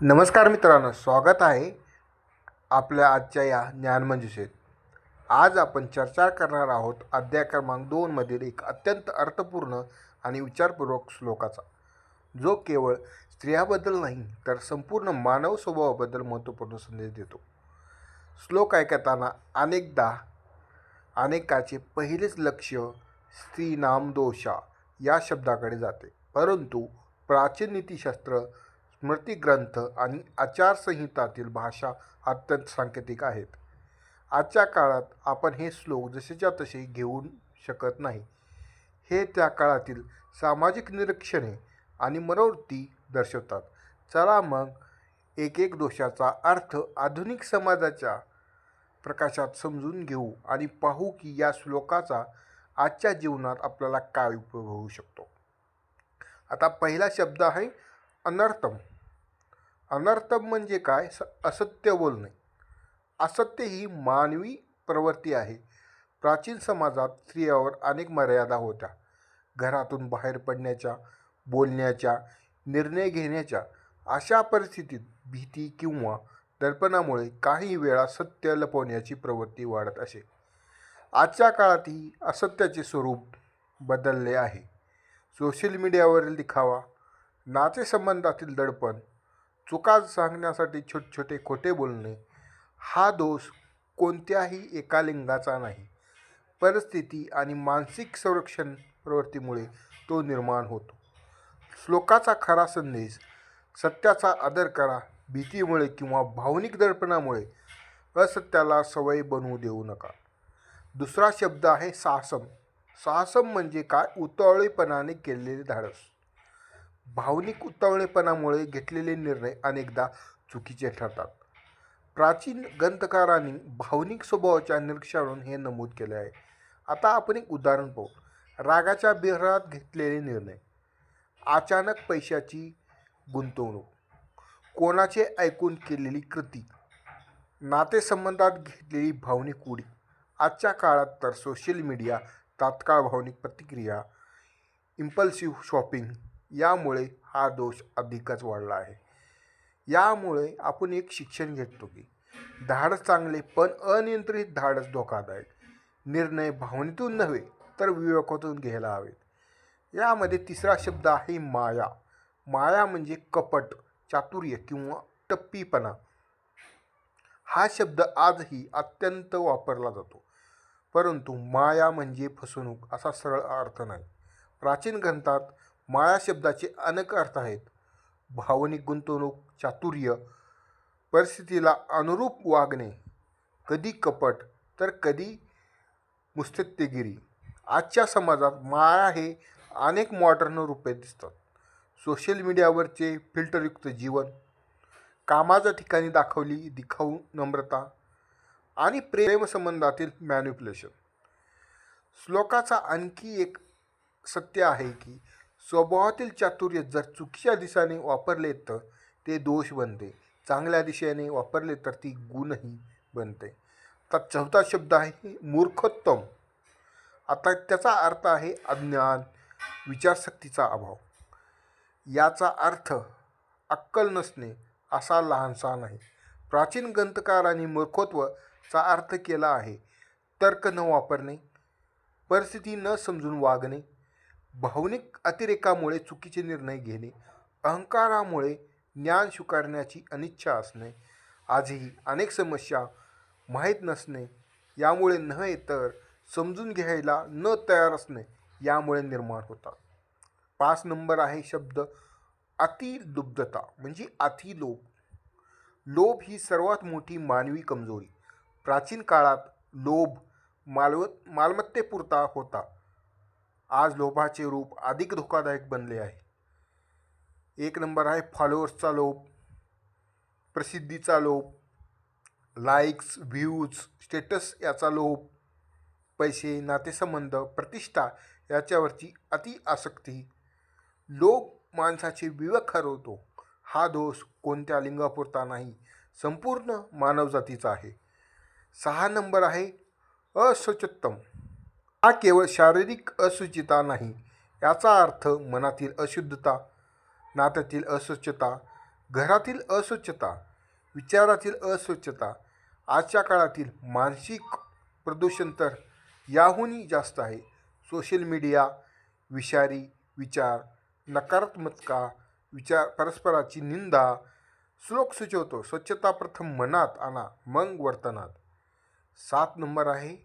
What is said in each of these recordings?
नमस्कार मित्रांनो, स्वागत आहे आपल्या आजच्या या ज्ञानमंजुषेत. आज आपण चर्चा करणार आहोत अध्याय क्रमांक 2 मधील एक अत्यंत अर्थपूर्ण आणि विचारपूर्वक श्लोकाचा, जो केवळ स्त्रियाबद्दल नाही तर संपूर्ण मानव स्वभावाबद्दल महत्त्वपूर्ण संदेश देतो. श्लोक ऐकताना अनेकाचे पहिलेच लक्ष स्त्रीनाम दोषा या शब्दाकडे जाते, परंतु प्राचीन नीतिशास्त्र, स्मृतिग्रंथ आणि आचारसंहितातील भाषा अत्यंत सांकेतिक आहेत. आजच्या काळात आपण हे श्लोक जसेच्या तसे घेऊ शकत नाही. हे त्या काळातील सामाजिक निरीक्षणे आणि मनोवृत्ती दर्शवतात. चला मग एक दोषाचा अर्थ आधुनिक समाजाच्या प्रकाशात समजून घेऊ आणि पाहू की या श्लोकाचा आजच्या जीवनात आपल्याला काय उपयोग होऊ शकतो. आता पहिला शब्द आहे अनर्थम. अनर्थम म्हणजे काय? असत्य बोलणे. असत्य ही मानवी प्रवृत्ती आहे. प्राचीन समाजात स्त्रियावर अनेक मर्यादा होत्या. घरातून बाहेर पडण्याच्या, बोलण्याच्या, निर्णय घेण्याच्या अशा परिस्थितीत भीती किंवा दडपणामुळे काही वेळा सत्य लपवण्याची प्रवृत्ती वाढत असे. आजच्या काळातही असत्याचे स्वरूप बदलले आहे. सोशल मीडियावरील दिखावा, नातेसंबंधातील दडपण, चुका सांगण्यासाठी छोटे खोटे बोलणे हा दोष कोणत्याही एका लिंगाचा नाही. परिस्थिती आणि मानसिक संरक्षण प्रवृत्तीमुळे तो निर्माण होतो. श्लोकाचा खरा संदेश: सत्याचा आदर करा. भीतीमुळे किंवा भावनिक दडपणामुळे असत्याला सवय बनवू देऊ नका. दुसरा शब्द आहे साहसम. साहसम म्हणजे काय? उतावळेपणाने केलेले धाडस. भावनिक उतावळेपणामुळे घेतलेले निर्णय अनेकदा चुकीचे ठरतात. प्राचीन ग्रंथकारांनी भावनिक स्वभावाच्या निरीक्षणावरून हे नमूद केले आहे. आता आपण एक उदाहरण पाहू. रागाच्या बिहारात घेतलेले निर्णय, अचानक पैशाची गुंतवणूक, कोणाचे ऐकून केलेली कृती, नातेसंबंधात घेतलेली भावनिक उडी. आजच्या काळात तर सोशल मीडिया, तात्काळ भावनिक प्रतिक्रिया, इम्पल्सिव्ह शॉपिंग यामुळे हा दोष अधिकच वाढला आहे. यामुळे आपण एक शिक्षण घेतो की धाडस चांगले, पण अनियंत्रित धाडस धोकादायक. निर्णय भावनेतून नव्हे तर विवेकातून घ्यायला हवेत. यामध्ये तिसरा शब्द आहे माया. माया म्हणजे कपट, चातुर्य किंवा टप्पीपणा. हा शब्द आजही अत्यंत वापरला जातो, परंतु माया म्हणजे फसवणूक असा सरळ अर्थ नाही. प्राचीन ग्रंथात माया शब्दाचे अनेक अर्थ आहेत. भावनिक गुंतवणूक, चातुर्य, परिस्थितीला अनुरूप वागणे, कधी कपट तर कधी मुत्सद्देगिरी. आजच्या समाजात माया हे अनेक मॉडर्न रूपे दिसतात. सोशल मीडियावरचे फिल्टरयुक्त जीवन, कामाच्या ठिकाणी दाखवली दिखाऊ नम्रता आणि प्रेमसंबंधातील मॅन्युप्युलेशन. श्लोकाचा आणखी एक सत्य आहे की स्वभावातील चातुर्य जर चुकीच्या दिशेने वापरले तर ते दोष बनते, चांगल्या दिशेने वापरले तर ती गुणही बनते. आता चौथा शब्द आहे मूर्खोत्तम. आता त्याचा अर्थ आहे अज्ञान, विचारशक्तीचा अभाव. याचा अर्थ अक्कल नसणे असा लहानसा नाही. प्राचीन ग्रंथकारांनी मूर्खत्वाचा अर्थ केला आहे तर्क न वापरणे, परिस्थिती न समजून वागणे, भावनिक अतिरेकामुळे चुकीचे निर्णय घेणे, अहंकारामुळे ज्ञान स्वीकारण्याची अनिच्छा असणे. आजही अनेक समस्या माहीत नसणे यामुळे नव्हे तर समजून घ्यायला न तयार असणे यामुळे निर्माण होतात. 5 नंबर आहे शब्द अतिलुब्धता म्हणजे अतिलोभ. लोभ ही सर्वात मोठी मानवी कमजोरी. प्राचीन काळात लोभ मालमत्तेपुरता होता. आज लोभाचे रूप अधिक धोकादायक बनले आहे. 1 नंबर आहे फॉलोअर्सचा लोभ, प्रसिद्धीचा लोभ, लाईक्स, व्ह्यूज, स्टेटस याचा लोभ, पैसे, नातेसंबंध, प्रतिष्ठा याच्यावरची अति आसक्ती. लोभ माणसाचे विवेक हरवतो. हा दोष कोणत्या लिंगापुरता नाही, संपूर्ण मानवजातीचा आहे. 6 नंबर आहे असुचितम. हा केवळ शारीरिक असुचिता नाही, याचा अर्थ मनातील अशुद्धता, नात्यातील अस्वच्छता, घरातील अस्वच्छता, विचारातील अस्वच्छता, आजच्या काळातील मानसिक प्रदूषण तर याहूनही जास्त आहे. सोशल मीडिया, विषारी विचार, नकारात्मकता विचार, परस्पराची निंदा. श्लोक सुचवतो, स्वच्छता प्रथम मनात आणा, मग वर्तनात. 7 नंबर आहे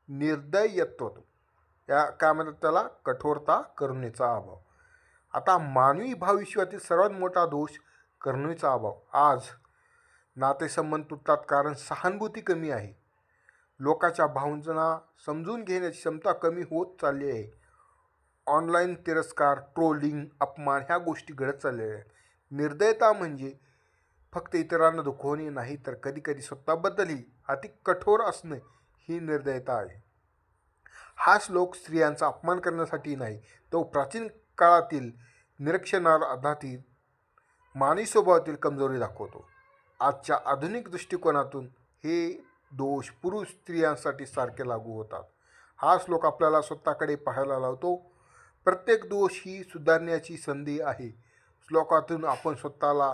निर्दयत्व. या काय म्हणतात त्याला, कठोरता, करुणेचा अभाव. आता मानवी भावविश्वातील सर्वात मोठा दोष करुणेचा अभाव. आज नातेसंबंध तुटतात कारण सहानुभूती कमी आहे. लोकांच्या भावना समजून घेण्याची क्षमता कमी होत चालली आहे. ऑनलाईन तिरस्कार, ट्रोलिंग, अपमान ह्या गोष्टी घडत चाललेल्या आहेत. निर्दयता म्हणजे फक्त इतरांना दुखवणे नाही, तर कधीकधी स्वतःबद्दलही अति कठोर असणे ही निर्दयता आहे. हा श्लोक स्त्रियांचा अपमान करण्यासाठी नाही, तो प्राचीन काळातील निरीक्षणावर आधारित मानवी स्वभावातील कमजोरी दाखवतो. आजच्या आधुनिक दृष्टिकोनातून हे दोष पुरुष स्त्रियांसाठी सारखे लागू होतात. हा श्लोक आपल्याला स्वतःकडे पाहायला लावतो. प्रत्येक दोष ही सुधारण्याची संधी आहे. श्लोकातून आपण स्वतःला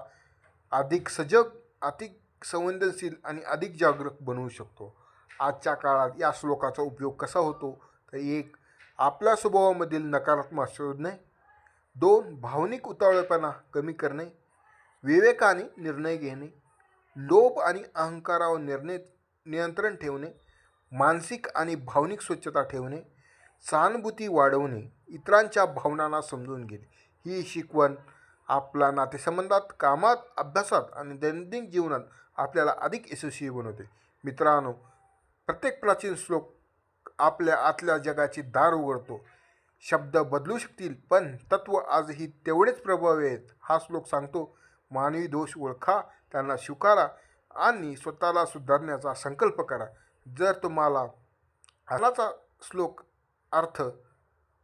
अधिक सजग, अधिक संवेदनशील आणि अधिक जागरूक बनवू शकतो. आजच्या काळात या श्लोकाचा उपयोग कसा होतो, तर 1. आपल्या स्वभावामधील नकारात्मक शोधणे. 2. भावनिक उतावळेपणा कमी करणे. विवेकाने निर्णय घेणे. लोभ आणि अहंकारावर नियंत्रण ठेवणे. मानसिक आणि भावनिक स्वच्छता ठेवणे. सहानुभूती वाढवणे. इतरांच्या भावनांना समजून घेणे. ही शिकवण आपला नातेसंबंधात, कामात, अभ्यासात आणि दैनंदिन जीवनात आपल्याला अधिक यशस्वी बनवते. मित्रांनो, प्रत्येक प्राचीन श्लोक आपल्या आतल्या जगाची दार उघडतो. शब्द बदलू शकतील, पण तत्त्व आजही तेवढेच प्रभावी आहेत. हा श्लोक सांगतो, मानवी दोष ओळखा, त्यांना स्वीकारा आणि स्वतःला सुधारण्याचा संकल्प करा. जर तुम्हाला आजचा श्लोक अर्थ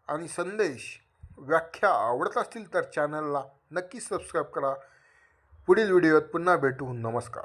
आणि संदेश, व्याख्या आवडत असतील तर चॅनलला नक्की सबस्क्राईब करा. पुढील व्हिडिओत पुन्हा भेटू. नमस्कार.